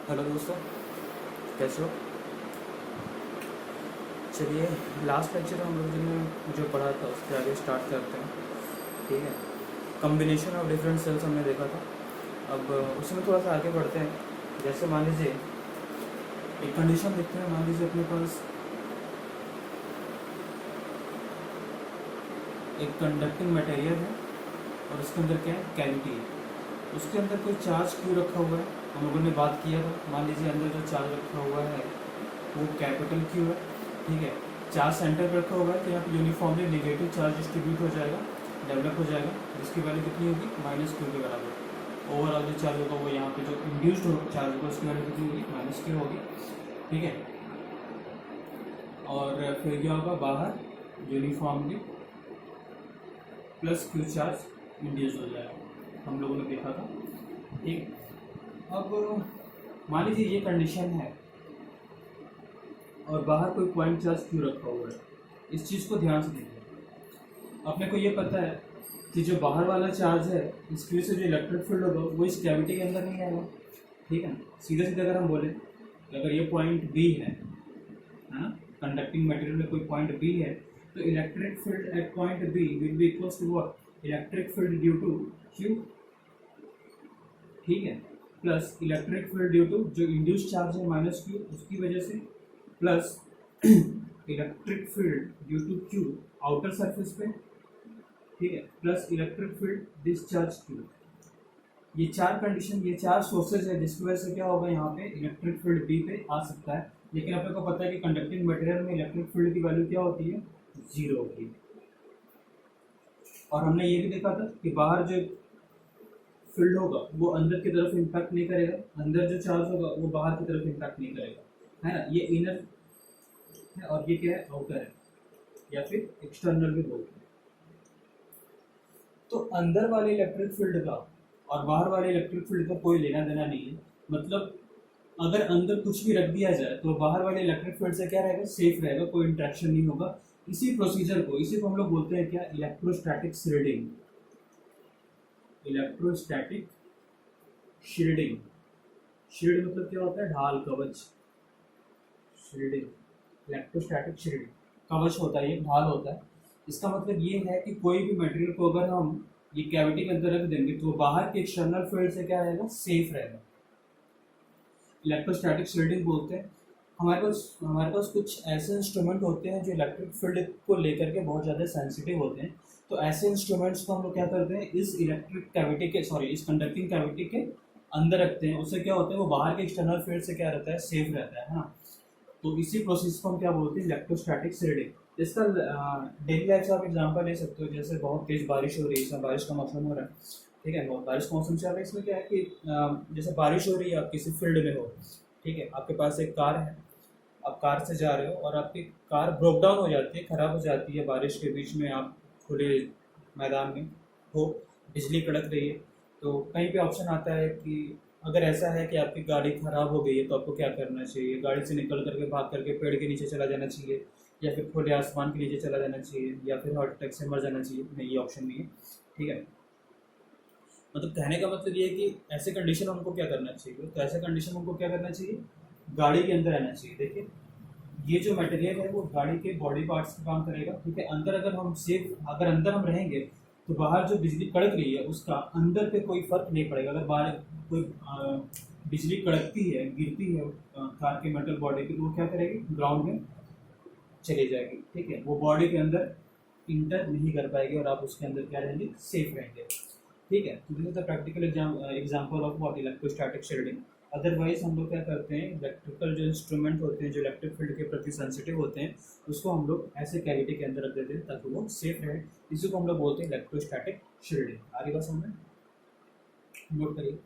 Hello दोस्तों, कैसे हो? चलिए, लास्ट लेक्चर हम लोग ने जो पढ़ा था उसके आगे स्टार्ट करते हैं। ठीक है, कम्बिनेशन ऑफ डिफरेंट सेल्स हमने देखा था। अब उसमें थोड़ा सा आगे बढ़ते हैं। जैसे मान लीजिए एक कंडीशन देखते हैं। मान लीजिए अपने पास एक कंडक्टिंग मटेरियल है और उसके अंदर क्या है, कैविटी है। उसके अंदर कोई चार्ज क्यों रखा हुआ है, हम लोगों ने बात किया था। मान लीजिए अंदर जो चार्ज रखा हुआ है वो कैपिटल क्यू है। ठीक है, चार्ज सेंटर पर रखा हुआ है तो यहाँ पर यूनिफॉर्मली नेगेटिव चार्ज डिस्ट्रीब्यूट हो जाएगा, डेवलप हो जाएगा, जिसकी वैल्यू कितनी होगी, माइनस क्यू के बराबर। ओवरऑल जो चार्ज होगा वो यहाँ पे जो इंड्यूस्ड हो चार्ज होगा उसकी वैल्यू कितनी होगी, माइनस क्यू होगी। ठीक है, और फिर क्या होगा, बाहर uniformly plus Q charge induce हो जाएगा, हम लोगों ने देखा था। ठीक, अब मान लीजिए ये कंडीशन है और बाहर कोई पॉइंट चार्ज क्यों रखा हुआ है। इस चीज़ को ध्यान से देखिए। अपने को ये पता है कि जो बाहर वाला चार्ज है इसकी वजह से जो इलेक्ट्रिक फील्ड होगा वो इस कैविटी के अंदर नहीं आएगा। ठीक है, सीधे सीधे अगर हम बोले कि अगर ये पॉइंट बी है ना, कंडक्टिंग मटेरियल में कोई पॉइंट बी है, तो electric field at point B will be equals to what, electric field due to Q. ठीक है, plus electric field due to जो इंड्यूस चार्ज है माइनस क्यू उसकी वजह से, plus electric field due to Q outer surface पे। ठीक है, plus electric field discharge Q. ये चार कंडीशन, ये चार सोर्सेज है जिसकी वजह से क्या होगा, यहाँ पे इलेक्ट्रिक फील्ड बी पे आ सकता है। लेकिन अपने को पता है कि कंडक्टिंग मटेरियल में इलेक्ट्रिक फील्ड की वैल्यू क्या होती है, जीरो होती है। और हमने ये भी देखा था कि बाहर जो फील्ड होगा वो अंदर की तरफ इम्पैक्ट नहीं करेगा, अंदर जो चार्ज होगा वो बाहर की तरफ इम्पैक्ट नहीं करेगा, है ना। ये इनर है और ये क्या है, आउटर है, या फिर एक्सटर्नल भी बोलते हैं। तो अंदर वाले इलेक्ट्रिक फील्ड का और बाहर वाले इलेक्ट्रिक फील्ड का कोई लेना देना नहीं है। मतलब अगर अंदर कुछ भी रख दिया जाए तो बाहर वाले इलेक्ट्रिक फील्ड से क्या रहेगा, सेफ रहेगा, कोई इंट्रैक्शन नहीं होगा। इसी प्रोसीजर को, इसी को हम लोग बोलते हैं क्या, electrostatic shielding. Electrostatic shielding. Shield मतलब क्या होता है, ढाल, कवच। शील्डिंग, इलेक्ट्रोस्टैटिक शील्डिंग, कवच होता है, ये ढाल होता है। इसका मतलब ये है कि कोई भी मटेरियल को अगर हम ये कैविटी के अंदर रख देंगे तो बाहर के एक्सटर्नल फील्ड से क्या रहेगा, सेफ रहेगा। इलेक्ट्रोस्टैटिक शील्डिंग बोलते हैं। हमारे पास कुछ ऐसे इंस्ट्रूमेंट होते हैं जो इलेक्ट्रिक फील्ड को लेकर के बहुत ज़्यादा सेंसिटिव होते हैं। तो ऐसे इंस्ट्रूमेंट्स को हम लोग क्या करते हैं, इस इलेक्ट्रिक कैविटी के, सॉरी, इस कंडक्टिंग कैविटी के अंदर रखते हैं। उससे क्या होता है, वो बाहर के एक्सटर्नल फील्ड से क्या रहता है, सेफ रहता है ना। तो इसी प्रोसेस को हम क्या बोलते हैं, इलेक्ट्रोस्टैटिक शील्डिंग। इसका डेली लाइफ से आप एग्जांपल ले सकते हो। जैसे बहुत तेज बारिश हो रही है, इसमें बारिश का मौसम हो रहा है। ठीक है, बहुत बारिश का मौसम चल रहा है। इसमें क्या है कि जैसे बारिश हो रही है, आप किसी फील्ड में हो, ठीक है, आपके पास एक कार है, आप कार से जा रहे हो और आपकी कार ब्रोक डाउन हो जाती है, ख़राब हो जाती है। बारिश के बीच में आप खुले मैदान में हो, बिजली कड़क रही है, तो कहीं पे ऑप्शन आता है कि अगर ऐसा है कि आपकी गाड़ी ख़राब हो गई है तो आपको क्या करना चाहिए, गाड़ी से निकल करके भाग करके पेड़ के नीचे चला जाना चाहिए, या फिर खुले आसमान के नीचे चला जाना चाहिए, या फिर हार्ट अटैक से मर जाना चाहिए। नहीं, ये ऑप्शन नहीं है। ठीक है, मतलब कहने का मतलब ये है कि ऐसे कंडीशन में उनको क्या करना चाहिए, तो ऐसे कंडीशन में उनको क्या करना चाहिए, गाड़ी के अंदर रहना चाहिए। देखिए, ये जो मटेरियल है वो गाड़ी के बॉडी पार्ट्स का काम करेगा। ठीक है, अंदर अगर हम सेफ, अगर अंदर हम रहेंगे तो बाहर जो बिजली कड़क रही है उसका अंदर पे कोई फर्क नहीं पड़ेगा। अगर बाहर कोई बिजली कड़कती है, गिरती है कार के मेटल बॉडी की, तो वो क्या करेगी, ग्राउंड में चली जाएगी। ठीक है, वो बॉडी के अंदर इंटर नहीं कर पाएगी और आप उसके अंदर क्या रहेंगे, सेफ रहेंगे। ठीक है, तो this is the practical example of what, electrostatic shielding. Otherwise हम लोग क्या करते हैं, इलेक्ट्रिकल जो इंस्ट्रूमेंट होते हैं जो इलेक्ट्रिक फील्ड के प्रति सेंसिटिव होते हैं, उसको हम लोग ऐसे कैविटी के अंदर रख देते हैं ताकि वो सेफ रहे। इसी को हम लोग बोलते हैं इलेक्ट्रोस्टैटिक शील्डिंग। आगे बात समझ में, नोट करिए।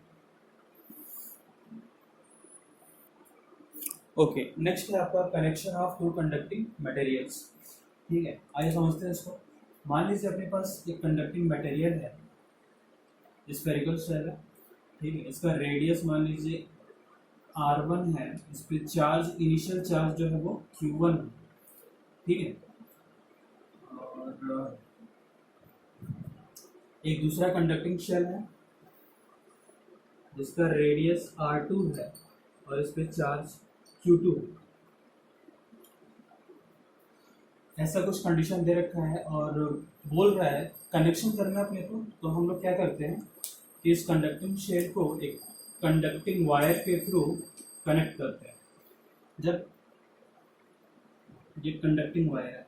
ओके, नेक्स्ट है आपका connection of two conducting materials. ठीक है, आइए समझते हैं इसको। मान लीजिए अपने पास एक कंडक्टिंग मटेरियल है, स्फेरिकल शेल है। ठीक है, इसका रेडियस मान लीजिए R1 है, इस पे चार्ज, इनिशियल चार्ज जो है वो Q1 है। ठीक है, और एक दूसरा कंडक्टिंग शेल है जिसका रेडियस R2 है, और इस पे चार्ज Q2। ऐसा कुछ कंडीशन दे रखा है और बोल रहा है कनेक्शन करना है अपने को, तो हम लोग क्या करते हैं कि इस कंडक्टिंग शेल को एक कंडक्टिंग वायर के थ्रू कनेक्ट करते हैं। जब ये कंडक्टिंग वायर है,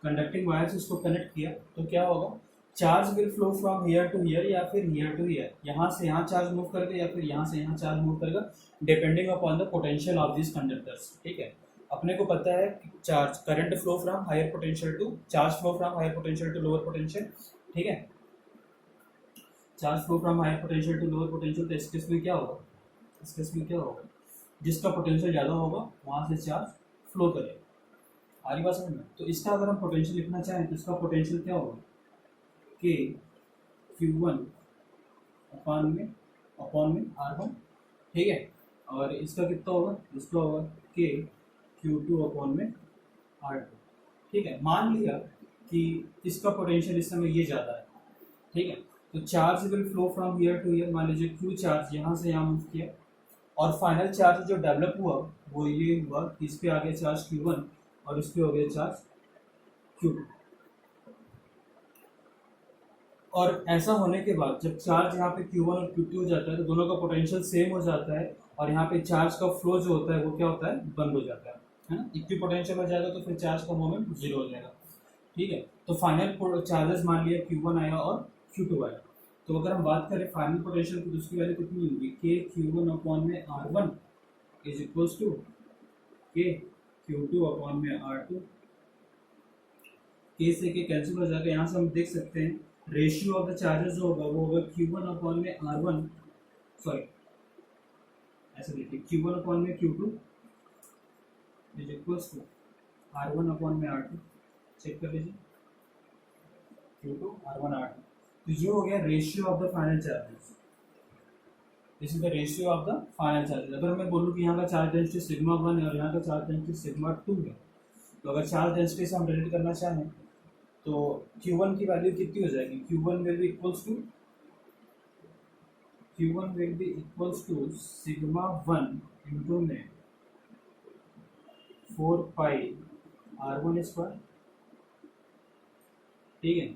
कंडक्टिंग वायर से इसको कनेक्ट किया तो क्या होगा, charge will flow from here to here या फिर हियर टू हियर, यहाँ से यहाँ चार्ज मूव करेगा या फिर यहाँ से यहाँ चार्ज मूव करेगा, depending upon the potential of this conductors. ठीक है, अपने को पता है कि charge current flow from higher potential to charge flow from higher potential to lower potential. ठीक है, charge flow from higher potential to lower potential. तो इस केस में क्या होगा, इस केस में क्या होगा, जिसका पोटेंशियल ज़्यादा होगा वहाँ से चार्ज फ्लो करेगा। आ रही बात समझ में? तो इसका अगर हम पोटेंशियल लिखना चाहें तो इसका पोटेंशियल क्या होगा, के Q1 अपॉन में R1। ठीक है, और इसका कितना होगा, इसका होगा के Q2 अपॉन में R2। ठीक है, मान लिया कि इसका पोटेंशियल इस समय ये ज़्यादा है। ठीक है, तो charge will flow from here to here, मान लीजिए Q चार्ज यहाँ से यहाँ मूव किया और फाइनल चार्ज जो डेवलप हुआ वो ये हुआ कि इस पे आ गया चार्ज Q1 और इस पे हो गया चार्ज Q2। और ऐसा होने के बाद जब चार्ज यहाँ पे Q1 और Q2 हो जाता है तो दोनों का पोटेंशियल सेम हो जाता है और यहाँ पे चार्ज का फ्लो जो होता है वो क्या होता है, बंद हो जाता है ना। इक्वी पोटेंशियल हो जाएगा तो फिर चार्ज का मोमेंट जीरो हो जाएगा। ठीक है, तो फाइनल चार्जेस मान लिया Q1 आया और Q2 आया, तो अगर हम बात करें फाइनल पोटेंशियल की तो उसकी वैल्यू कितनी होगी, के Q1 अपॉन में R1 इज इक्वल्स टू के Q2 अपॉन में R2। के से के कैंसिल हो जाएगा, यहाँ से हम देख सकते हैं रेशियो ऑफ द चार्जेस जो होगा वो होगा Q1 अपॉन में R1, सॉरी ऐसे देखिए Q1 अपॉन में Q2 is equals to R1 upon में R2। चेक कर लीजिए Q2 R1 R2, तो ये हो गया ratio of the final charges. This is the ratio of the final charges. अगर मैं बोलूँ कि यहाँ का चार्ज डेंसिटी सिग्मा 1 है और यहाँ का चार्ज डेंसिटी सिग्मा 2 है, तो अगर चार्ज डेंसिटी से हम रिलेट करना चाहें तो Q1 की वैल्यू कितनी हो जाएगी, Q1 will be equals to sigma 1 into में 4 पाई R1 स्क्वायर। ठीक है,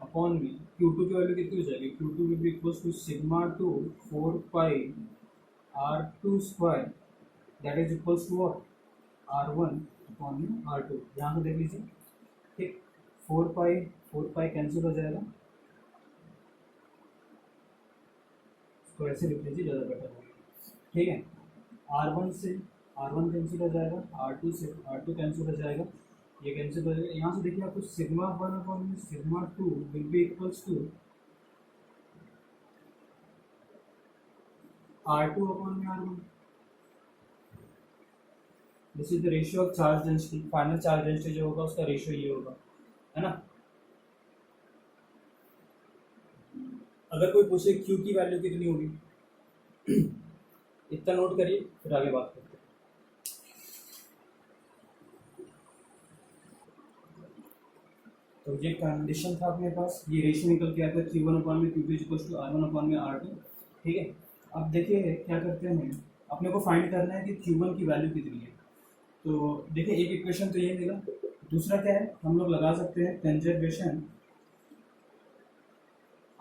अपॉन में Q2 की वैल्यू कितनी हो जाएगी, Q2 will be equals to sigma 2 4 pi R2 square, that is equals to what, R1 upon में R2। यहाँ से देख लीजिए, ठीक, 4 पाई कैंसिल हो जाएगा, तो ऐसे लिख लीजिए ज़्यादा बेटर होगा। ठीक है, R1 से R1 कैंसिल हो जाएगा, R2 से R2 कैंसिल हो जाएगा, ये कैंसिल हो जाएगा। यहाँ से देखिए आपको सिग्मा 1 अपॉन में sigma 2 will be equals to R2 upon में R1। This is the ratio of charge density, final charge density जो होगा उसका रेशियो ये होगा, है ना। अगर कोई पूछे Q की वैल्यू कितनी होगी इतना नोट करिए, फिर आगे बात करते हैं। तो ये कंडीशन था अपने पास, ये रेशियो निकल के आता है Q1 अपॉन में Q2 equals to R1 upon में R2। ठीक है, अब देखिए क्या करते हैं, अपने को फाइंड करना है कि Q1 की वैल्यू कितनी है। तो देखिए एक इक्वेशन तो ये मिला, दूसरा क्या है, हम लोग लगा सकते हैं conservation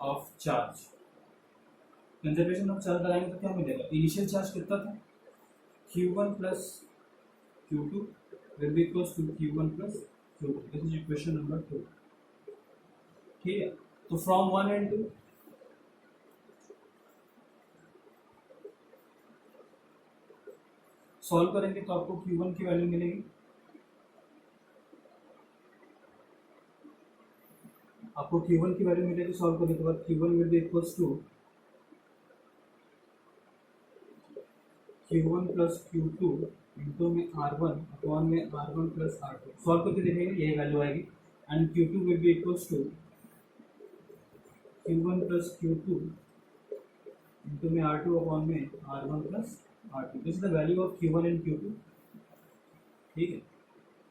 of charge. Conservation of charge लगाएंगे तो क्या मिलेगा, इनिशियल चार्ज कितना था, Q1 plus Q2 will be equals to Q1 plus Q2। This is equation number 2। ठीक है, तो फ्रॉम 1 एंड 2 सॉल्व करेंगे तो आपको Q1 की वैल्यू मिलेगी, आपको Q1 की वैल्यू मिलेगी सॉल्व करने के बाद। Q1 will be equals to Q1 plus Q2 into में R1 अपॉन में R1 प्लस R2। सॉल्व करके देखेंगे यही वैल्यू आएगी, and Q2 will be equals to Q1 plus Q2 into में R2 अपॉन में R1 plus R2। This is the value of Q1 and Q2। ठीक है,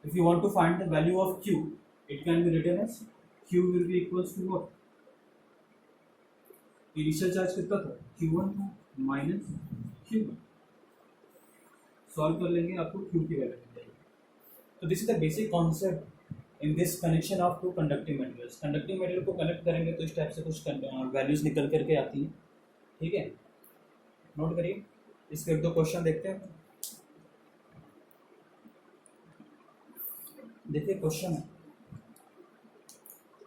if you want to find the value of Q, it can be written as Q will be equals to what, initial charge कितना था, Q1 था minus Q1, solve कर लेंगे आपको Q की value मिल जाएगी। तो this is the basic concept in this connection of two conducting materials. Conducting material को कनेक्ट करेंगे तो इस टाइप से कुछ वैल्यूज निकल करके आती हैं, ठीक है, नोट करिए। इसके एक दो क्वेश्चन देखते हैं। देखिए क्वेश्चन है,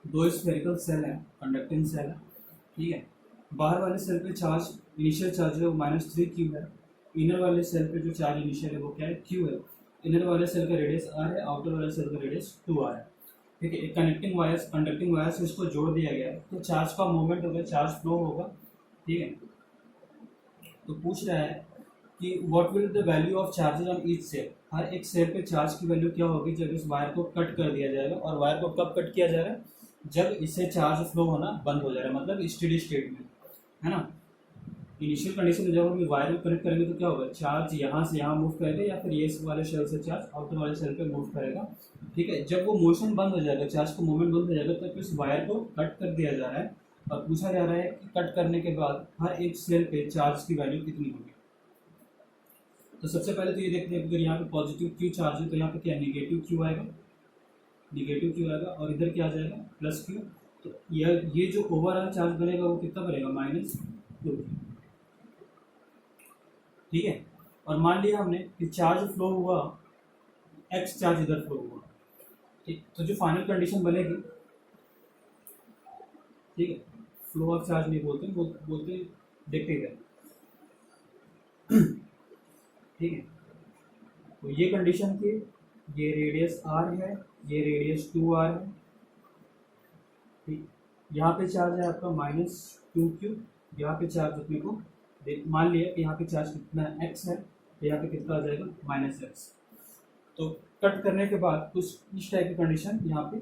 दो स्फेरिकल सेल है, कंडक्टिंग सेल है, ठीक है। बाहर वाले सेल पे चार्ज इनिशियल चार्ज है वो -3Q है। इनर वाले सेल पे जो चार्ज इनिशियल है वो क्या है, Q है। इनर वाले सेल का रेडियस R है, आउटर वाले सेल का रेडियस 2R है, ठीक है। एक कंडक्टिंग वायर से इसको जोड़ दिया गया है, तो चार्ज का मूवमेंट होगा, चार्ज फ्लो होगा, ठीक है। तो पूछ रहा है कि what will the value of charges on each cell. हर एक सेल पे चार्ज की वैल्यू क्या होगी जब इस वायर को कट कर दिया जाएगा। और वायर को कब कट किया जाएगा, जब इससे चार्ज फ्लो होना बंद हो जाएगा, मतलब स्टेडी स्टेट में, है ना। इनिशियल कंडीशन में जब हम वायर को कनेक्ट करेंगे तो क्या होगा, चार्ज यहाँ से यहाँ मूव करेगा या फिर ये वाले सेल से चार्ज आउटर वाले सेल पे मूव करेगा, ठीक है। जब वो मोशन बंद हो जाएगा, चार्ज का मूवमेंट बंद हो जाएगा, तब इस वायर को कट कर दिया जा रहा है और पूछा जा रहा है कि कट करने के बाद हर एक सेल पे चार्ज की वैल्यू कितनी होगी। तो सबसे पहले तो ये देखते हैं, अगर यहाँ पे पॉजिटिव Q चार्ज है तो यहाँ पे क्या नेगेटिव Q आएगा, नेगेटिव Q आएगा, और इधर क्या आ जाएगा, प्लस Q। तो ये जो ओवरऑल चार्ज बनेगा वो कितना बनेगा, -2, ठीक है। और मान लिया हमने कि चार्ज फ्लो हुआ, x चार्ज इधर फ्लो हुआ, ठीक। तो जो फाइनल कंडीशन बनेगी, ठीक है, फ्लो ऑफ चार्ज नहीं बोलते, बोलते देखते गए, ठीक है। तो ये कंडीशन थी, ये रेडियस R है, ये रेडियस 2R है, ठीक। यहाँ पे चार्ज है आपका -2Q, यहाँ पे चार्ज अपने को मान लिया कि यहाँ पे चार्ज कितना x है, तो यहाँ पे कितना आ जाएगा, -x। तो कट करने के बाद कुछ इस टाइप की कंडीशन यहाँ पे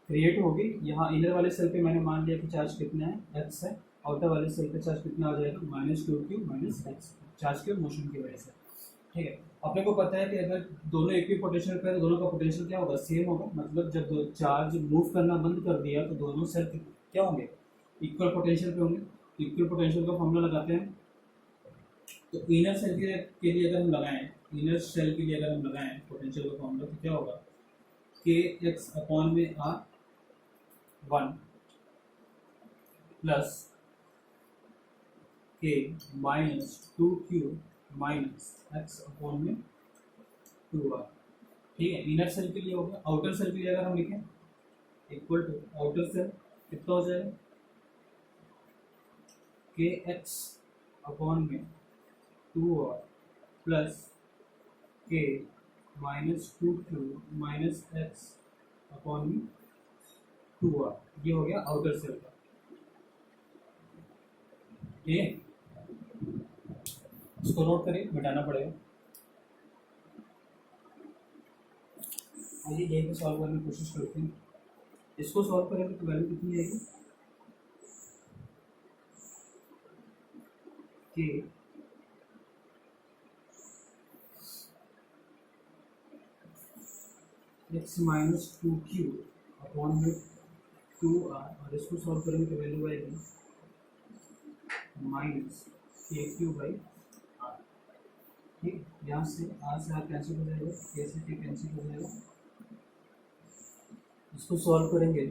क्रिएट होगी। यहाँ इनर वाले सेल पे मैंने मान लिया कि चार्ज कितना है, x है, आउटर वाले सेल पे चार्ज कितना आ जाएगा, -2Q -x, चार्ज के मोशन की वजह से, ठीक है। अपने को पता है कि अगर दोनों एक ही पोटेंशियल पे है तो दोनों का पोटेंशियल क्या होगा, सेम होगा। मतलब जब दो चार्ज मूव करना बंद कर दिया तो दोनों सेल क्या होंगे, इक्वल पोटेंशियल पे होंगे। इक्वल पोटेंशियल का फॉर्मूला लगाते हैं, तो इनर सेल के लिए अगर हम लगाएं, इनर सेल के लिए अगर हम लगाएं पोटेंशियल का फॉर्मूला, तो क्या होगा, KX/R1 plus K -2Q -X/2R, ठीक है। इनर सेल के लिए होगा। आउटर सेल के लिए अगर हम लिखें, इक्वल टू आउटर सेल कितना हो जाएगा, KX/2R plus K -2Q -X/2R, ये हो गया आउटर सेल का, ठीक है। इसको नोट करिए, मिटाना पड़ेगा। आइए यही को सॉल्व करने की कोशिश करते हैं। इसको सॉल्व करेंगे तो वैल्यू कितनी आएगी, कि x -2Q अपॉन में 2R, और इसको सॉल्व करेंगे तो वैल्यू आएगी -KQ/R, ठीक। यहाँ से R से R कैंसिल हो जाएगा, K से K कैंसिल हो जाएगा। इसको सॉल्व करेंगे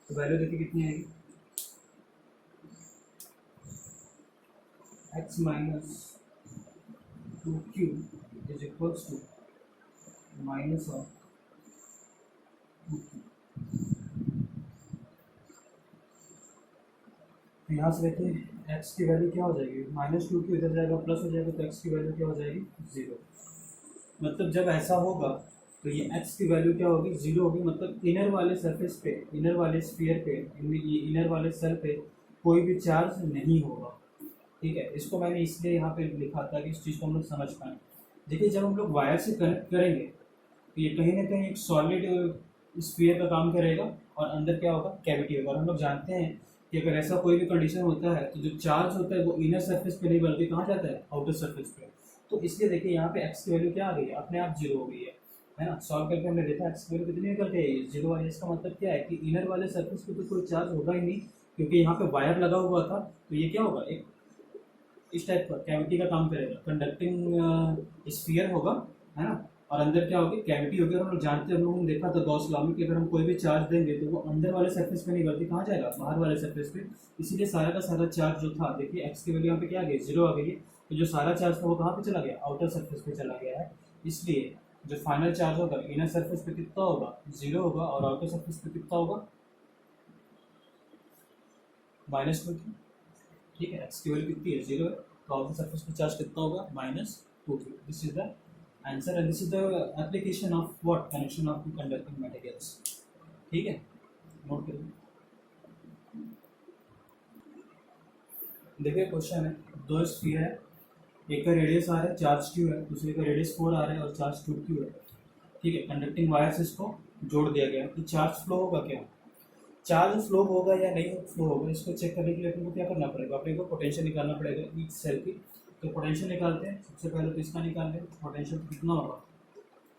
तो वैल्यू देखिए कितनी आएगी, x -2Q is equals to -2Q। तो यहाँ से देखिए x की वैल्यू क्या हो जाएगी, -2Q इधर जाएगा प्लस हो जाएगा, तो x की वैल्यू क्या हो जाएगी, 0। मतलब जब ऐसा होगा तो ये x की वैल्यू क्या होगी, 0 होगी। मतलब इनर वाले सरफेस पे, इनर वाले स्फीयर पे, इनर वाले सेल पे कोई भी चार्ज नहीं होगा, ठीक है। इसको मैंने इसलिए यहाँ पे लिखा था कि इस चीज़ को हम लोग समझ पाएँ। देखिए जब हम लोग वायर से कनेक्ट करेंगे तो ये कहीं ना कहीं एक सॉलिड स्फीयर का काम करेगा और अंदर क्या होगा, कैविटी होगा। और हम लोग जानते हैं कि अगर ऐसा कोई भी कंडीशन होता है तो जो चार्ज होता है वो इनर सरफेस पे नहीं बल्कि कहाँ जाता है, आउटर सरफेस पे। तो इसलिए देखिए यहाँ पे x की वैल्यू क्या आ गई है, अपने आप 0 हो गई है ना। सॉल्व करके हमने देखा x की वैल्यू कितनी निकल गई है, 0 आई। इसका मतलब क्या है कि इनर वाले सरफेस पे तो कोई चार्ज होगा ही नहीं, क्योंकि यहाँ पे वायर लगा हुआ था, तो ये क्या होगा, एक इस टाइप का कैविटी का काम करेगा, कंडक्टिंग स्फीयर होगा, है ना। और अंदर क्या होगी, कैविटी होगी। और हम लोग जानते हैं, हम लोगों ने देखा था गॉस लॉ में कि अगर हम कोई भी चार्ज देंगे तो वो अंदर वाले सरफेस पे नहीं बल्कि कहाँ जाएगा, बाहर वाले सरफेस पे। इसीलिए सारा का सारा चार्ज जो था, देखिए एक्स की वैल्यू यहाँ पे क्या आ गई, 0 आ गई है। तो जो सारा चार्ज था वो कहाँ पे चला गया, आउटर सरफेस पे चला गया है। इसलिए जो फाइनल चार्ज होगा इनर सरफेस पे कितना होगा, 0 होगा, और आउटर सरफेस पे कितना होगा, -2। ठीक है, एक्स की वैल्यू कितनी है, 0 है, तो आउटर सरफेस पे चार्ज कितना होगा, -2। This is the answer and this is the application of what, connection of two conducting materials. ठीक है, नोट करिए। देखिए क्वेश्चन है, दो स्फीयर है, एक का रेडियस आर है, चार्ज क्यू है, दूसरे का रेडियस 4 आ रहा है और चार्ज 2q है। ठीक है, कंडक्टिंग वायर्स इसको जोड़ दिया गया है। तो चार्ज फ्लो होगा क्या, चार्ज फ्लो होगा या नहीं फ्लो होगा, इसको चेक करने के लिए अपने को क्या करना पड़ेगा, अपने को पोटेंशियल निकालना पड़ेगा ईच सेल की। तो पोटेंशियल निकालते हैं, सबसे पहले तो इसका निकाल लें। पोटेंशियल कितना होगा,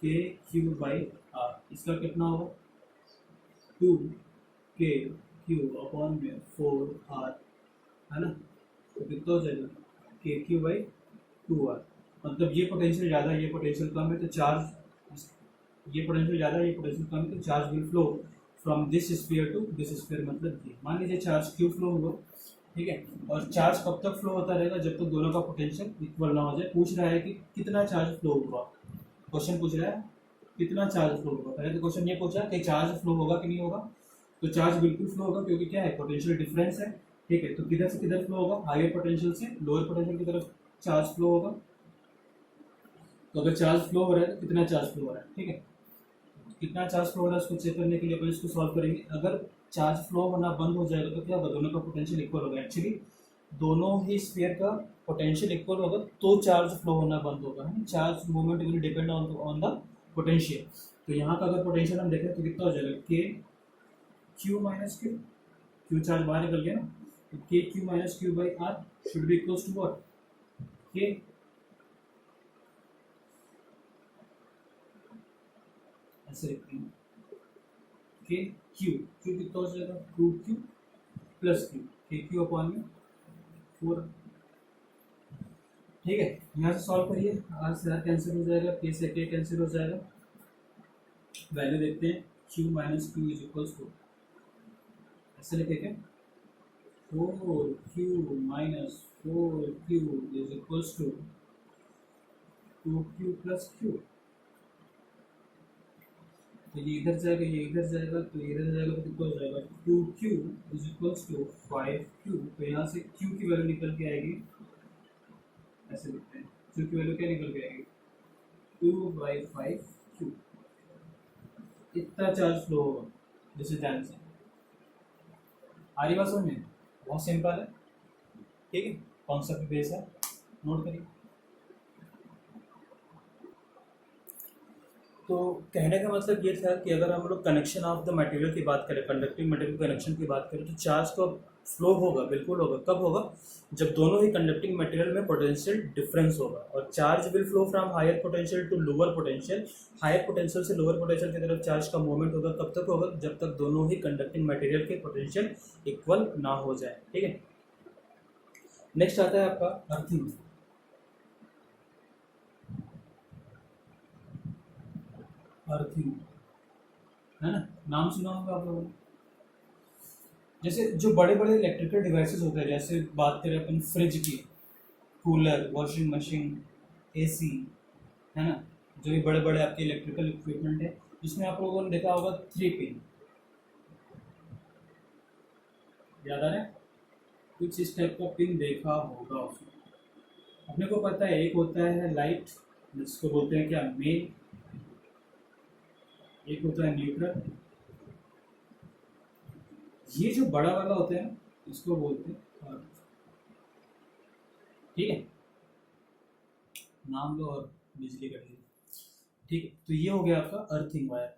के क्यू बाई आर, इसका कितना होगा, 2 k q/4r, है ना। तो कितना हो जाएगा, kq/2r। मतलब ये पोटेंशियल ज़्यादा है, ये पोटेंशियल कम है, तो चार्ज, ये पोटेंशियल ज़्यादा है, ये पोटेंशियल कम है, तो charge will flow from this sphere to this sphere. मतलब ये मान लीजिए चार्ज क्यू फ्लो हुआ, ठीक है। और चार्ज कब तक फ्लो होता रहेगा, जब तक दोनों का पोटेंशियल इक्वल ना हो जाए। पूछ रहा है कि कितना चार्ज फ्लो होगा, क्वेश्चन पूछ रहा है कितना चार्ज फ्लो होगा। पहले तो क्वेश्चन ये पूछा कि चार्ज फ्लो होगा कि नहीं होगा, तो चार्ज बिल्कुल फ्लो होगा, क्योंकि क्या है, पोटेंशियल डिफरेंस है। ठीक है, तो किधर से किधर फ्लो होगा, हायर पोटेंशियल से लोअर पोटेंशियल की तरफ चार्ज फ्लो होगा। तो अगर चार्ज फ्लो हो रहा है तो कितना चार्ज फ्लो हो रहा है, ठीक है, कितना चार्ज फ्लो हो रहा है उसको चेक करने के लिए अपन इसको सॉल्व करेंगे। अगर चार्ज फ्लो होना बंद हो जाएगा तो क्या होगा, दोनों का पोटेंशियल इक्वल होगा। एक्चुअली दोनों ही स्फीयर का पोटेंशियल इक्वल होगा तो चार्ज फ्लो होना बंद होगा, है। Charge movement will depend on the potential. तो यहाँ का अगर पोटेंशियल हम देखें तो कितना हो जाएगा, K Q minus Q, Q charge बाहर निकल गया ना, तो K Q minus Q by R should be equals to what, K, ऐसे लिखते हैं, के क्यू, क्यू कितना हो जाएगा, 2q प्लस क्यू, के क्यू अपॉन में 4। ठीक है, यहाँ से सॉल्व करिए, आर से आर कैंसिल हो जाएगा, के से के कैंसिल हो जाएगा। वैल्यू देखते हैं, q minus Q is equals to, ऐसे लिखे क्या, 4q minus 4q is equals to 2q plus q। तो ये इधर जाएगा, ये इधर जाएगा, तो ये इधर जाएगा, तो कितना हो जाएगा, 2q is equals to 5q। तो यहाँ से q की वैल्यू निकल के आएगी, ऐसे लिखते हैं, q की वैल्यू क्या निकल के आएगी, 2/5q। इतना चार्ज फ्लो होगा, जैसे ध्यान से आ रही बात समझ में, बहुत सिंपल है। ठीक है, कॉन्सेप्ट बेस है, नोट करिए। तो कहने का मतलब ये था कि अगर हम लोग कनेक्शन ऑफ द मटेरियल की बात करें, कंडक्टिंग मटेरियल कनेक्शन की बात करें, तो चार्ज का फ्लो होगा, बिल्कुल होगा। कब होगा, जब दोनों ही कंडक्टिंग मटेरियल में पोटेंशियल डिफरेंस होगा। और charge will flow from higher potential to lower potential, higher potential से लोअर पोटेंशियल की तरफ चार्ज का मूवमेंट होगा। कब तक होगा, जब तक दोनों ही कंडक्टिंग मटेरियल के पोटेंशियल इक्वल ना हो जाए। ठीक है, नेक्स्ट आता है आपका अर्थिंग। अर्थिंग, है ना, नाम सुना होगा आप लोगों ने। जैसे जो बड़े बड़े इलेक्ट्रिकल डिवाइसेस होते हैं, जैसे बात करें अपन फ्रिज की, कूलर, वॉशिंग मशीन, एसी, है ना, जो भी बड़े बड़े आपके इलेक्ट्रिकल इक्विपमेंट है, जिसमें आप लोगों ने देखा होगा 3 पिन, याद आ रहा है, कुछ इस टाइप का पिन देखा होगा उसमें। अपने को पता है एक होता है लाइट, जिसको बोलते हैं क्या, मेन, एक होता है न्यूट्रल, ये जो बड़ा वाला होता है इसको बोलते हैं अर्थ। ठीक है, नाम लो और बिजली कट गई। ठीक है, तो ये हो गया आपका अर्थिंग वायर।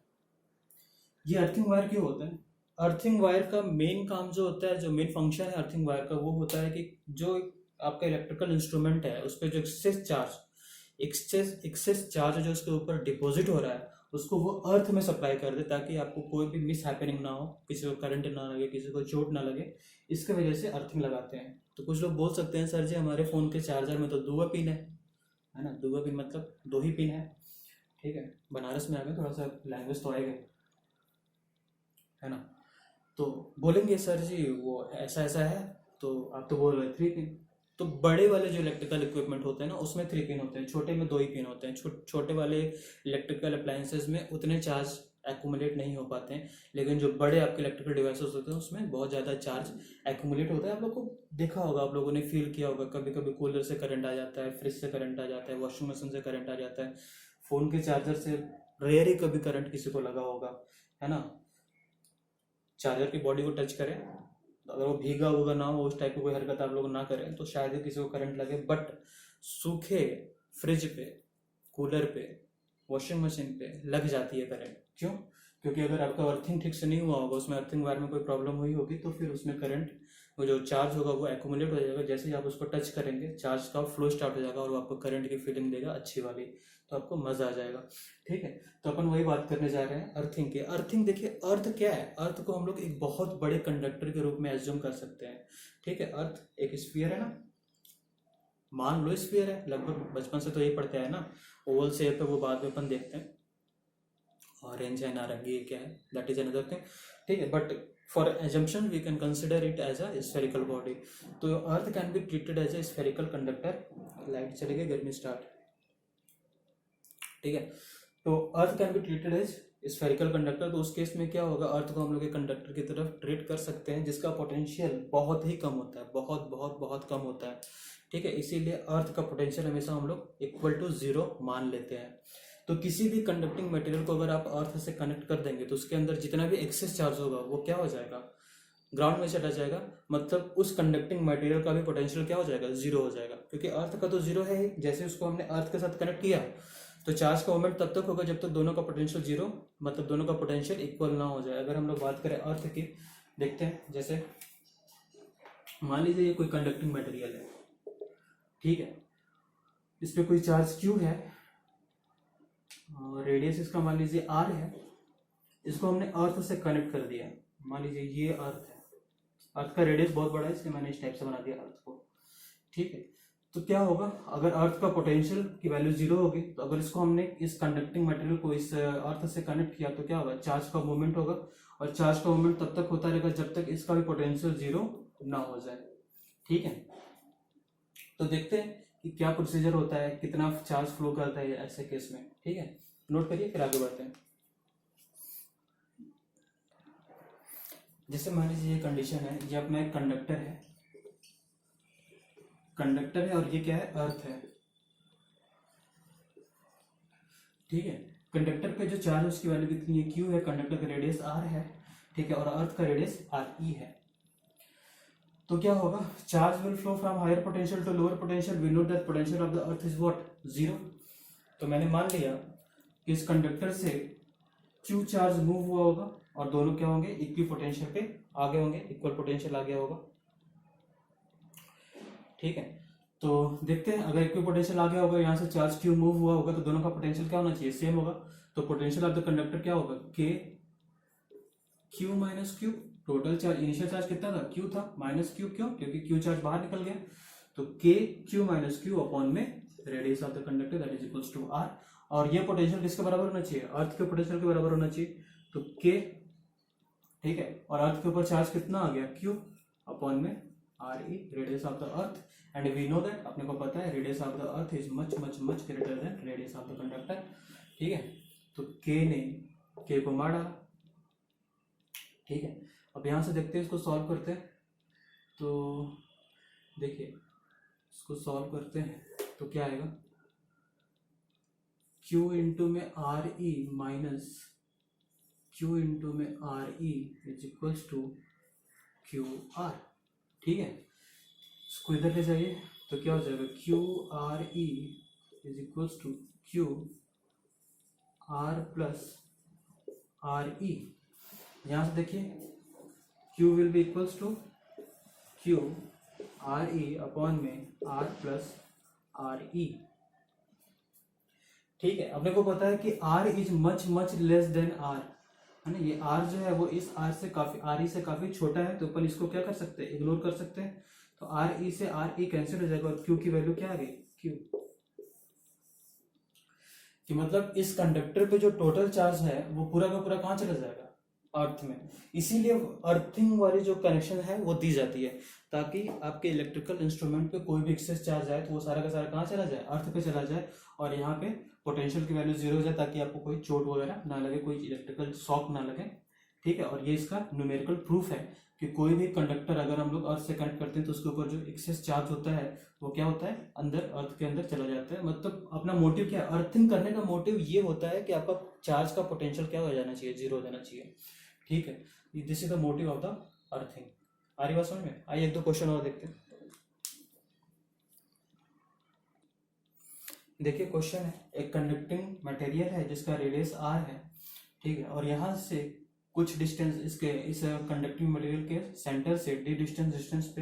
ये अर्थिंग वायर क्यों होता है, अर्थिंग वायर का मेन काम जो होता है, जो मेन फंक्शन है अर्थिंग वायर का, वो होता है कि जो आपका इलेक्ट्रिकल इंस्ट्रूमेंट है उस पर जो एक्सेस चार्ज जो उसके ऊपर डिपॉजिट हो रहा है, उसको वो अर्थ में सप्लाई कर दे, ताकि आपको कोई भी मिस हैपनिंग ना हो, किसी को करंट ना लगे, किसी को चोट ना लगे, इसके वजह से अर्थिंग लगाते हैं। तो कुछ लोग बोल सकते हैं सर जी हमारे फ़ोन के चार्जर में तो दुआ पिन है ना, दुआ पिन मतलब 2 ही पिन है। ठीक है, बनारस में आ गए, थोड़ा सा लैंग्वेज तो आएगा, है ना। तो बोलेंगे सर जी वो ऐसा ऐसा है, तो आप तो बोल रहे 3 पिन। तो बड़े वाले जो इलेक्ट्रिकल इक्विपमेंट होते हैं ना, उसमें 3 पिन होते हैं, छोटे में 2 ही पिन होते हैं। छोटे वाले इलेक्ट्रिकल अप्लायंसेस में उतने चार्ज एक्यूमुलेट नहीं हो पाते हैं, लेकिन जो बड़े आपके इलेक्ट्रिकल डिवाइसेस होते हैं उसमें बहुत ज़्यादा चार्ज एक्यूमुलेट होता है। आप लोग को देखा होगा, आप लोगों ने फील किया होगा, कभी कभी कूलर से करंट आ जाता है, फ्रिज से करंट आ जाता है, वॉशिंग मशीन से करंट आ जाता है, फ़ोन के चार्जर से रेयर ही कभी करंट किसी को लगा होगा, है ना। चार्जर की बॉडी को टच करें, अगर वो भीगा हुआ ना हो, उस टाइप की कोई हरकत आप लोग ना करें, तो शायद ही किसी को करंट लगे। बट सूखे फ्रिज पे, कूलर पे, वॉशिंग मशीन पे लग जाती है करंट। क्यों? क्योंकि अगर आपका अर्थिंग ठीक से नहीं हुआ होगा, उसमें अर्थिंग वायर में कोई प्रॉब्लम हुई होगी, तो फिर उसमें करंट, वो जो चार्ज होगा वो एक्यूमुलेट हो जाएगा। जैसे ही आप उसको टच करेंगे, चार्ज का फ्लो स्टार्ट हो जाएगा और वो आपको करंट की फीलिंग देगा अच्छी वाली, तो आपको मज़ा आ जाएगा। ठीक है, तो अपन वही बात करने जा रहे हैं अर्थिंग के। अर्थिंग देखिए, अर्थ क्या है? अर्थ को हम लोग एक बहुत बड़े कंडक्टर के रूप में एज्यूम कर सकते हैं। ठीक है, अर्थ एक स्फीयर है ना, मान लो स्फीयर है, लगभग बचपन से तो यही पढ़ते हैं ना, ओवल शेप है, वो बाद में अपन देखते हैं, ऑरेंज है, नारंगी क्या है, दैट इज अनदर थिंग। ठीक है, but for assumption we can consider it as a spherical body. तो earth can be treated as a spherical conductor. Light चली गई, गर्मी स्टार्ट। ठीक है, तो earth can be treated as spherical conductor. तो उस केस में क्या होगा, अर्थ को हम लोग एक कंडक्टर की तरफ ट्रीट कर सकते हैं जिसका पोटेंशियल बहुत ही कम होता है, बहुत बहुत बहुत कम होता है। ठीक है, इसीलिए अर्थ का पोटेंशियल हमेशा हम लोग इक्वल टू 0 मान लेते हैं। तो किसी भी कंडक्टिंग मटेरियल को अगर आप अर्थ से कनेक्ट कर देंगे, तो उसके अंदर जितना भी एक्सेस चार्ज होगा वो क्या हो जाएगा, ग्राउंड में चला जाएगा। मतलब उस कंडक्टिंग मटेरियल का भी पोटेंशियल क्या हो जाएगा, 0 हो जाएगा, क्योंकि अर्थ का तो 0 है ही। जैसे उसको हमने अर्थ के साथ कनेक्ट किया, तो चार्ज का मोमेंट तब तक होगा जब तक दोनों का पोटेंशियल 0, मतलब दोनों का पोटेंशियल इक्वल ना हो जाए। अगर हम लोग बात करें अर्थ की, देखते हैं, जैसे मान लीजिए ये कोई कंडक्टिंग मटेरियल है, ठीक है, इस पर कोई चार्ज Q है, रेडियस इसका मान लीजिए R है, इसको हमने अर्थ से कनेक्ट कर दिया। मान लीजिए ये अर्थ है, अर्थ का रेडियस बहुत बड़ा है, इसलिए मैंने इस टाइप से बना दिया अर्थ को। ठीक है, तो क्या होगा, अगर अर्थ का पोटेंशियल की वैल्यू 0 होगी, तो अगर इसको हमने इस कंडक्टिंग मटेरियल को इस अर्थ से कनेक्ट किया, तो क्या होगा, चार्ज का मूवमेंट होगा। और चार्ज का मूवमेंट तब तक होता रहेगा जब तक इसका भी पोटेंशियल 0 ना हो जाए। ठीक है, तो देखते हैं कि क्या प्रोसीजर होता है, कितना चार्ज फ्लो करता है ऐसे केस में। ठीक है, नोट करिए, फिर आगे बढ़ते हैं। जैसे मान लीजिए ये कंडीशन है, ये अपना एक कंडक्टर है, कंडक्टर है, और ये क्या है, अर्थ है। ठीक है, कंडक्टर पे जो चार्ज है उसकी वैल्यू कितनी है, Q है, कंडक्टर का रेडियस R है। ठीक है, और अर्थ का रेडियस RE है। तो क्या होगा, charge will flow from higher potential to lower potential. We know that potential of the earth is what, 0। तो मैंने मान लिया कि इस कंडक्टर से Q चार्ज मूव हुआ होगा, और दोनों क्या होंगे, इक्वी पोटेंशियल पे आगे होंगे, इक्वल पोटेंशियल आ गया होगा। ठीक है, तो देखते हैं, अगर इक्वी पोटेंशियल आ गया होगा, यहाँ से चार्ज Q मूव हुआ होगा, तो दोनों का पोटेंशियल क्या होना चाहिए, सेम होगा। तो पोटेंशियल ऑफ द कंडक्टर क्या होगा, K Q minus Q। Total charge, initial charge कितना था, Q था, माइनस Q क्यों, क्योंकि Q चार्ज बाहर निकल गया। तो K Q minus Q upon में radius of the conductor, that is equals to R। और ये पोटेंशियल किसके बराबर होना चाहिए, अर्थ के पोटेंशियल के बराबर होना चाहिए। तो K, ठीक है, और अर्थ के ऊपर चार्ज कितना आ गया, Q अपॉन में RE, radius of the earth. And we know that, अपने को पता है, radius of the earth is much much much greater than radius of the conductor. ठीक है, तो K ने K को मार डाला। ठीक है, अब यहाँ से देखते हैं, इसको सॉल्व करते हैं। तो देखिए, इसको सॉल्व करते हैं तो क्या आएगा, Q इंटू में RE माइनस Q इंटू में RE is equals to QR। ठीक है, इसको इधर ले जाइए, तो क्या हो जाएगा, QRE is equals to QR plus RE। यहाँ से देखिए, Q will be equals to QRE upon में R प्लस RE। ठीक है, अपने को पता है कि R is much much less than R, है ना। ये आर जो है वो इस आर से काफी, आर ई से काफी छोटा है, तो अपन इसको क्या कर सकते हैं, इग्नोर कर सकते हैं। तो आर ई से आर ई कैंसिल हो जाएगा और क्यू की वैल्यू क्या आ गई, क्यू। कि मतलब इस कंडक्टर पे जो टोटल चार्ज है वो पूरा का पूरा कहाँ चला जाएगा, अर्थ में। इसीलिए अर्थिंग वाली जो कनेक्शन है वो दी जाती है, ताकि आपके इलेक्ट्रिकल इंस्ट्रूमेंट पे कोई भी एक्सेस चार्ज आए तो वो सारा का सारा कहाँ चला जाए, अर्थ पे चला जाए, और यहाँ पे पोटेंशियल की वैल्यू जीरो हो जाए, ताकि आपको कोई चोट वगैरह ना लगे, कोई इलेक्ट्रिकल शॉक ना लगे। ठीक है, और ये इसका न्यूमेरिकल प्रूफ है कि कोई भी कंडक्टर अगर हम लोग अर्थ से कनेक्ट करते हैं तो उसके ऊपर जो एक्सेस चार्ज होता है वो क्या होता है, अंदर अर्थ के अंदर चला जाता है। मतलब अपना मोटिव क्या है, अर्थिंग करने का मोटिव ये होता है कि आपका चार्ज का पोटेंशियल क्या हो जाना चाहिए, जीरो हो जाना चाहिए। ठीक है, this is the motive of the earthing. आ रही बात समझ में? आइए एक दो क्वेश्चन और देखते हैं। देखिए क्वेश्चन है, एक कंडक्टिंग मटेरियल है जिसका रेडियस आर है, ठीक है, और यहाँ से कुछ डिस्टेंस इसके, इस कंडक्टिंग मटेरियल के सेंटर से डी डिस्टेंस पे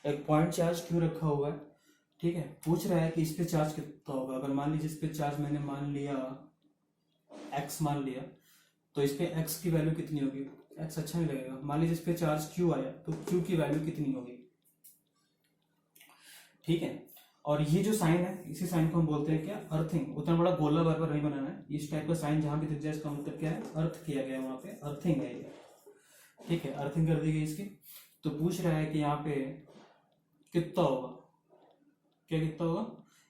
एक पॉइंट चार्ज क्यू रखा हुआ है। ठीक है, पूछ रहा है कि इस पे चार्ज कितना होगा। अगर मान लीजिए इस पे चार्ज मैंने मान लिया एक्स मान लिया, तो इस पे एक्स की वैल्यू कितनी होगी, एक्स अच्छा नहीं लगेगा। मान लीजिए इस पे चार्ज क्यू आया तो क्यू की वैल्यू कितनी होगी। ठीक है, और ये जो साइन है इसी साइन को हम बोलते हैं क्या, अर्थिंग। उतना बड़ा गोला बार बार नहीं बनाना है, इस टाइप का साइन जहां भी दिख जाए इसका मतलब क्या है, अर्थ किया गया है, वहां पे अर्थिंग है ये। ठीक है, अर्थिंग कर दी गई इसकी। तो पूछ रहा है कि यहाँ पे कितना होगा, क्या कितना होगा,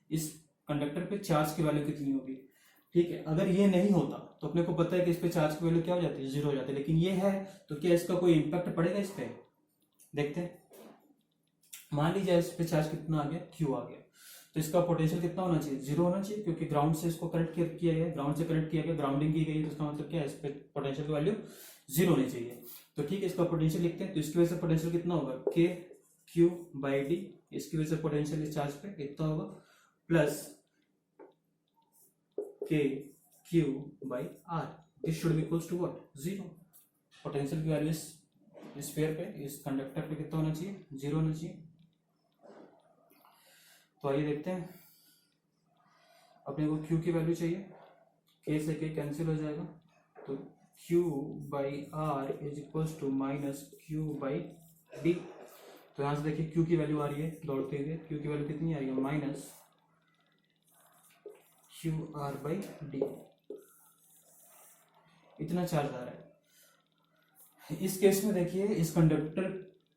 इस कंडक्टर पे चार्ज की वैल्यू कितनी होगी। ठीक है, अगर ये नहीं होता तो अपने को पता है कि इस पे चार्ज की वैल्यू क्या हो जाती है, जीरो हो जाती है, लेकिन ये है तो क्या इसका कोई इम्पैक्ट पड़ेगा इस पे, देखते हैं। मान लीजिए इस पे चार्ज कितना आ गया, क्यू आ गया, तो इसका पोटेंशियल कितना होना चाहिए, जीरो होना चाहिए, क्योंकि ग्राउंड से इसको कनेक्ट किया गया, ग्राउंड से कनेक्ट किया गया, ग्राउंडिंग की गई, तो इसका मतलब क्या है, इस पे पोटेंशियल की वैल्यू जीरो होनी चाहिए। तो ठीक है, इसका पोटेंशियल लिखते हैं, तो इसकी वजह से पोटेंशियल कितना होगा, के क्यू बाई डी, इसकी वजह से पोटेंशियल इस चार्ज पे कितना होगा, plus K Q by R, this should be equals to what, zero. Potential की वैल्यू इस स्फीयर पे, इस कंडक्टर पे कितना होना चाहिए, जीरो होना चाहिए। तो आइए देखते हैं, अपने को Q की वैल्यू चाहिए, K से K कैंसिल हो जाएगा, तो Q by R is equals to minus Q by D. तो यहाँ से देखिए Q की वैल्यू आ रही है दौड़ते हुए, Q की वैल्यू कितनी आ रही है, minus Q R by D, इतना चार्ज आ रहा है। इस केस में देखिए, इस कंडक्टर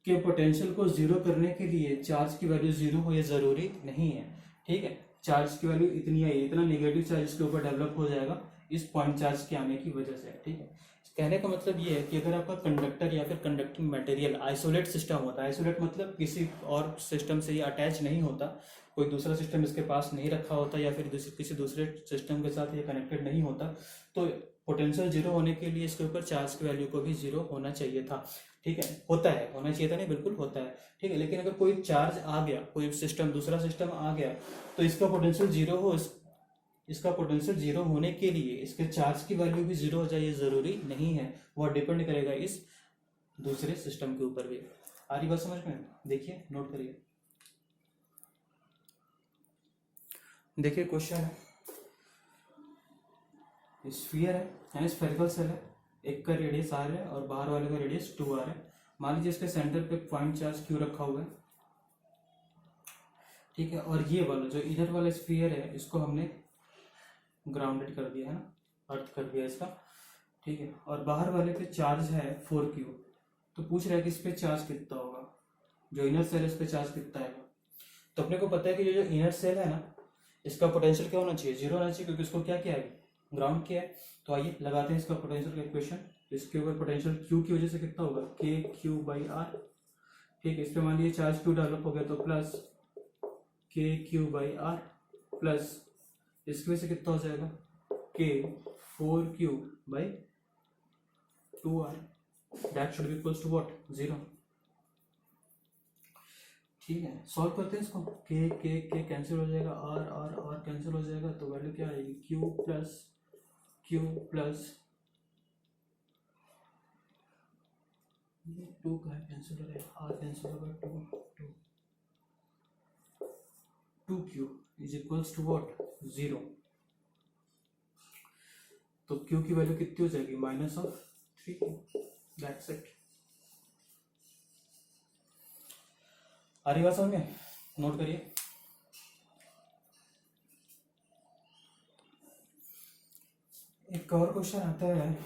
के पोटेंशियल को जीरो करने के लिए चार्ज की वैल्यू जीरो हो, ये जरूरी नहीं है। ठीक है, चार्ज की वैल्यू इतनी आई, इतना नेगेटिव चार्ज इसके ऊपर डेवलप हो जाएगा इस पॉइंट चार्ज के आने की वजह से। ठीक है, कहने का मतलब ये है कि अगर आपका कंडक्टर या फिर कंडक्टिंग मटेरियल आइसोलेट सिस्टम होता है, आइसोलेट मतलब किसी और सिस्टम से ये अटैच नहीं होता, कोई दूसरा सिस्टम इसके पास नहीं रखा होता, या फिर किसी दूसरे सिस्टम के साथ ये कनेक्टेड नहीं होता, तो पोटेंशियल जीरो होने के लिए इसके ऊपर चार्ज की वैल्यू को भी जीरो होना चाहिए था। ठीक है, होता है, होना चाहिए था नहीं, बिल्कुल होता है। ठीक है, लेकिन अगर कोई चार्ज आ गया, कोई सिस्टम दूसरा सिस्टम आ गया, तो इसका पोटेंशियल जीरो हो, इसका पोटेंशियल जीरो होने के लिए इसके चार्ज की वैल्यू भी जीरो हो जाए, ये जरूरी नहीं है, वो डिपेंड करेगा इस दूसरे सिस्टम के ऊपर भी। आ रही बात समझ में? देखिए नोट करिए, देखिए क्वेश्चन है, स्फीयर है, स्फेरिकल सेल है, एक का रेडियस आर है और बाहर वाले का रेडियस टू आर है। मान लीजिए इसके सेंटर पे पॉइंट चार्ज क्यू रखा हुआ है। ठीक है, और ये वाला जो इधर वाला स्फीयर है इसको हमने ग्राउंडेड कर दिया है ना, अर्थ कर दिया इसका। ठीक है, और बाहर वाले पे चार्ज है 4Q। तो पूछ रहा है कि इस पे चार्ज कितना होगा, जो इनर सेल है इस पे चार्ज कितना आएगा। तो अपने को पता है कि जो इनर सेल है ना, इसका पोटेंशियल क्या होना चाहिए, जीरो होना चाहिए, क्योंकि इसको क्या किया है, ग्राउंड किया है। तो आइए लगाते हैं इसका पोटेंशियल का इक्वेशन। इसके ऊपर पोटेंशियल Q की वजह से कितना होगा, के क्यू बाई आर। ठीक है, इस पे मान लीजिए चार्ज Q डेवलप हो गया, तो plus K Q by are, plus इसकी वजह से कितना हो जाएगा, K 4Q by 2R, that should be equals to what, zero. ठीक है, सॉल्व करते हैं इसको, के कैंसिल हो जाएगा, आर कैंसिल हो जाएगा, तो वैल्यू क्या आएगी, Q प्लस 2 का कैंसिल हो जाएगा, आर कैंसिल होगा, 2Q is equals to what, zero. तो क्यू की वैल्यू कितनी हो जाएगी, -3 दैट्स इट। आ रही बात समझ में, नोट करिए। एक और क्वेश्चन आता है,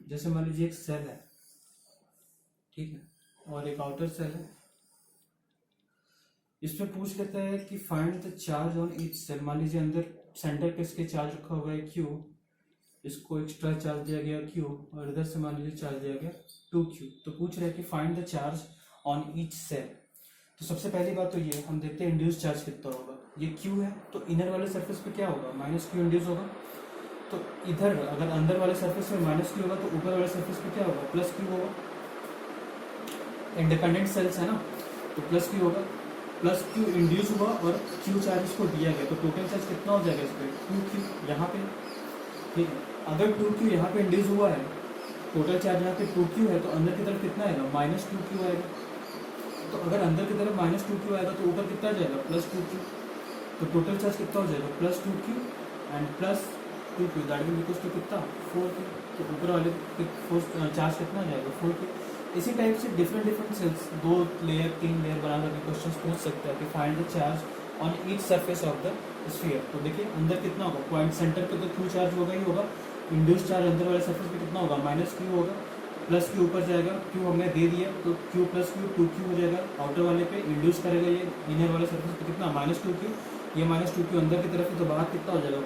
जैसे मान लीजिए एक सेल है, ठीक है, और एक आउटर सेल है। इसमें पूछ लेता है कि find the charge on each cell. मान लीजिए अंदर सेंटर पे इसके चार्ज रखा हुआ है Q, इसको एक्स्ट्रा चार्ज दिया गया Q, और इधर से मान लीजिए चार्ज दिया गया 2Q। तो पूछ रहे हैं कि find the charge on each cell. तो सबसे पहली बात तो ये हम देखते हैं इंड्यूस चार्ज कितना होगा। ये Q है तो इनर वाले सरफेस पे क्या होगा, -Q इंड्यूस होगा। तो इधर अगर अंदर वाले सरफेस में -Q होगा तो ऊपर वाले सरफेस पे क्या होगा, +Q होगा। इंडिपेंडेंट सेल्स है ना, तो +Q होगा। +Q इंड्यूस हुआ और Q चार्ज इसको दिया गया, तो टोटल चार्ज कितना हो जाएगा इस पर, 2Q यहाँ पे, ठीक है। अगर 2Q यहाँ पे इंड्यूस हुआ है, टोटल चार्ज यहाँ पे 2Q है, तो अंदर की तरफ कितना आएगा, -2Q आएगा। तो अगर अंदर की तरफ -2Q आएगा तो ऊपर कितना जाएगा, +2Q। तो टोटल चार्ज कितना हो जाएगा, +2Q and +2Q, that will equals to कितना, 4Q। तो ऊपर वाले चार्ज कितना आ जाएगा, 4Q। इसी टाइप से डिफरेंट सेल्स 2 लेयर 3 लेयर बना करके क्वेश्चन पूछ सकते हैं कि find the charge on each surface of the sphere. तो देखिए अंदर कितना होगा, पॉइंट सेंटर पे तो Q चार्ज होगा ही होगा। इंड्यूस चार्ज अंदर वाले सरफेस पे कितना होगा, -Q होगा। +Q ऊपर जाएगा, Q हमने दे दिया तो Q +Q 2Q हो जाएगा। आउटर वाले पे इंड्यूस करेगा ये इनर वाले सरफेस पे कितना, -2Q। ये -2Q अंदर की तरफ है तो बाहर कितना हो जाएगा,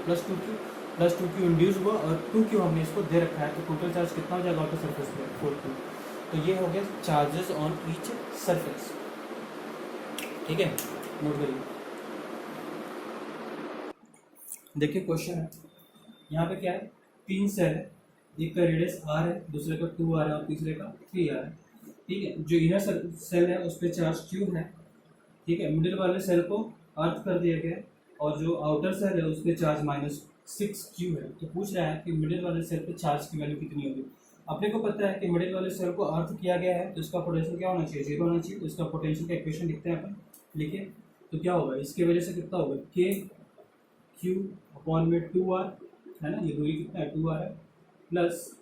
+2Q इंड्यूस हुआ और 2Q हमने इसको दे रखा है, तो टोटल चार्ज कितना हो जाएगा आउटर सरफेस पे, 4Q। तो ये हो गया चार्जेस ऑन ईच सरफेस, ठीक है, नोट करिए। देखिए क्वेश्चन है, यहाँ पे क्या है, 3 सेल है, एक का रेडियस R है, दूसरे का 2R है और तीसरे का 3R है, ठीक है। जो इनर सेल है उस पर चार्ज Q है, ठीक है। मिडिल वाले सेल को अर्थ कर दिया गया है और जो आउटर सेल है उस पर चार्ज -6Q है। तो पूछ रहा है कि मिडिल वाले सेल पे चार्ज की वैल्यू कितनी होगी। अपने को पता है कि मिडिल वाले सेल को अर्थ किया गया है तो इसका पोटेंशियल क्या होना चाहिए, 0 होना चाहिए। तो इसका पोटेंशियल का इक्वेशन लिखते हैं अपन, लिखिए। तो क्या होगा, इसके वजह से कितना होगा, KQ/2R है ना, ये दूरी कितना है, 2R है, प्लस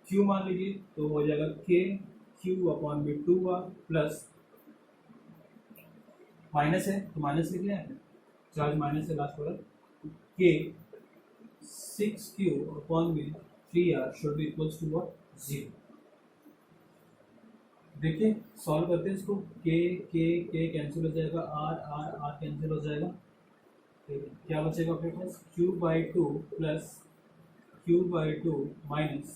Q मान लीजिए तो हो जाएगा KQ/2R प्लस माइनस है तो माइनस लिख लें, चार्ज माइनस है लास्ट वाला, K6Q/3R should be equals to what, 0। देखिए सॉल्व करते हैं इसको, K कैंसिल हो जाएगा, R कैंसिल हो जाएगा, ठीक है। क्या बचेगा अपने पास, Q/2 plus Q/2 minus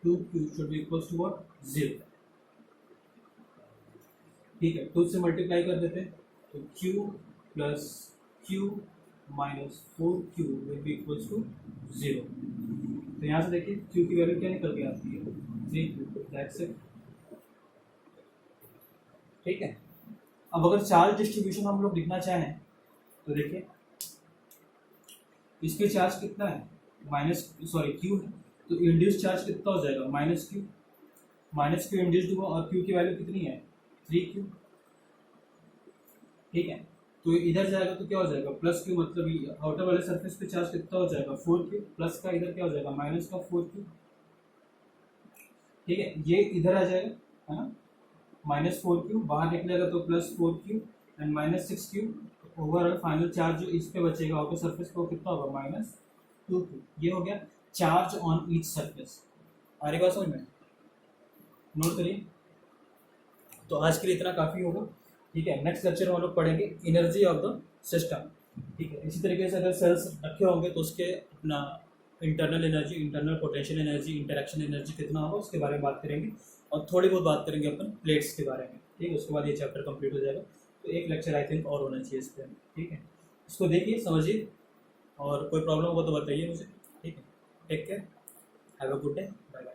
2Q should be equals to what, 0, ठीक है। 2 से मल्टीप्लाई कर देते हैं तो Q plus Q minus 4Q will be equals to 0। तो यहाँ से देखिए Q की वैल्यू क्या निकल के आती है, 3Q, दैट्स इट, ठीक है। अब अगर चार्ज डिस्ट्रीब्यूशन हम लोग लिखना चाहें तो देखिए इस पे चार्ज कितना है, Q है, तो इंड्यूस चार्ज कितना हो जाएगा, -Q इंड्यूस्ड हुआ और Q की वैल्यू कितनी है, 3Q, ठीक है। तो इधर जाएगा तो क्या हो जाएगा, +Q, मतलब आउटर वाले सरफेस पे चार्ज कितना हो जाएगा, 4Q, प्लस का इधर क्या हो जाएगा, माइनस का 4Q, ठीक है। ये इधर आ जाएगा, है ना, -4Q बाहर निकलेगा तो +4Q and -6Q। Overall final charge जो इस पे बचेगा आउटर सरफेस पे वो कितना होगा, -2Q। ये हो गया चार्ज ऑन ईच सरफेस। आ रही बात समझ में, नोट करिए। तो आज के लिए इतना काफ़ी होगा, ठीक है। नेक्स्ट लेक्चर में हम लोग पढ़ेंगे एनर्जी ऑफ द सिस्टम, ठीक है। इसी तरीके से अगर सेल्स रखे होंगे तो उसके अपना internal energy, internal potential energy, interaction energy कितना होगा उसके बारे में बात करेंगे, और थोड़ी बहुत बात करेंगे अपन प्लेट्स के बारे में, ठीक है। उसके बाद ये चैप्टर कंप्लीट हो जाएगा। तो एक लेक्चर आई थिंक और होना चाहिए इस पर, ठीक है। इसको देखिए, समझिए, और कोई प्रॉब्लम होगा तो बताइए मुझे, ठीक है। Take care, have a good day, bye bye.